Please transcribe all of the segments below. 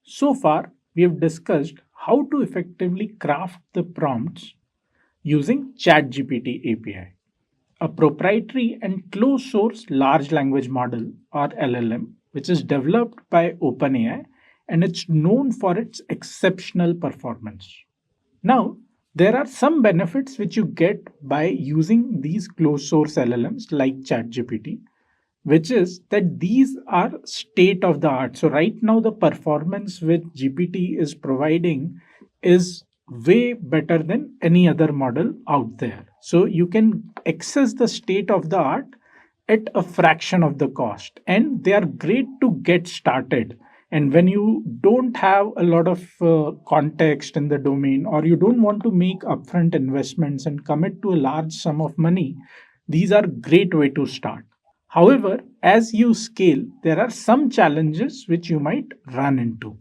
So far, we have discussed how to effectively craft the prompts using ChatGPT API, a proprietary and closed source large language model or LLM, which is developed by OpenAI and it's known for its exceptional performance. Now, there are some benefits which you get by using these closed source LLMs like ChatGPT, which is that these are state of the art. So right now the performance which GPT is providing is way better than any other model out there. So you can access the state of the art at a fraction of the cost, and they are great to get started. And when you don't have a lot of context in the domain, or you don't want to make upfront investments and commit to a large sum of money, these are great way to start. However, as you scale, there are some challenges which you might run into.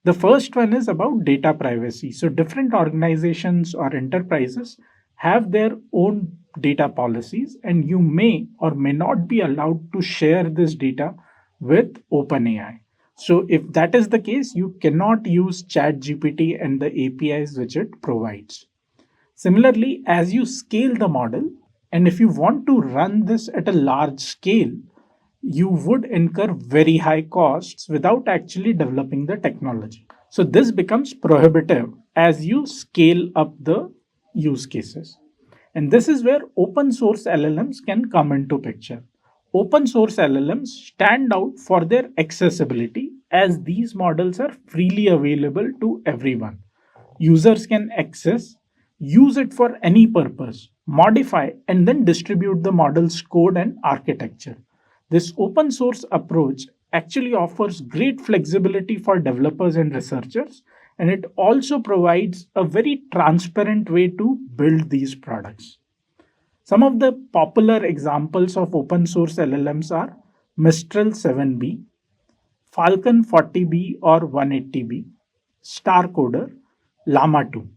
The first one is about data privacy. So, different organizations or enterprises have their own data policies, and you may or may not be allowed to share this data with OpenAI. So, if that is the case, you cannot use ChatGPT and the APIs which it provides. Similarly, as you scale the model, and if you want to run this at a large scale, you would incur very high costs without actually developing the technology. So, this becomes prohibitive as you scale up the use cases. And this is where open source LLMs can come into picture. Open source LLMs stand out for their accessibility as these models are freely available to everyone. Users can access, use it for any purpose, modify, and then distribute the model's code and architecture. This open source approach actually offers great flexibility for developers and researchers, and it also provides a very transparent way to build these products. Some of the popular examples of open source LLMs are Mistral 7B, Falcon 40B or 180B, Starcoder, Llama 2.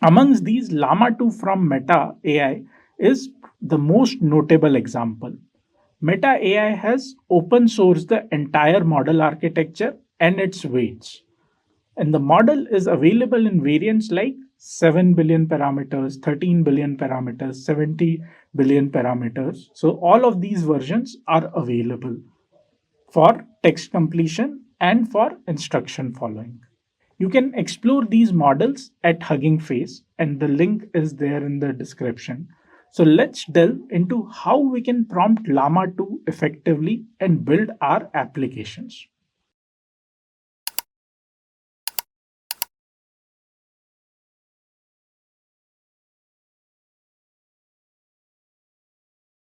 Amongst these, Llama 2 from Meta AI is the most notable example. Meta AI has open sourced the entire model architecture and its weights. And the model is available in variants like 7 billion parameters, 13 billion parameters, 70 billion parameters. So, all of these versions are available for text completion and for instruction following. You can explore these models at Huggingface, and the link is there in the description. So let's delve into how we can prompt Llama 2 effectively and build our applications.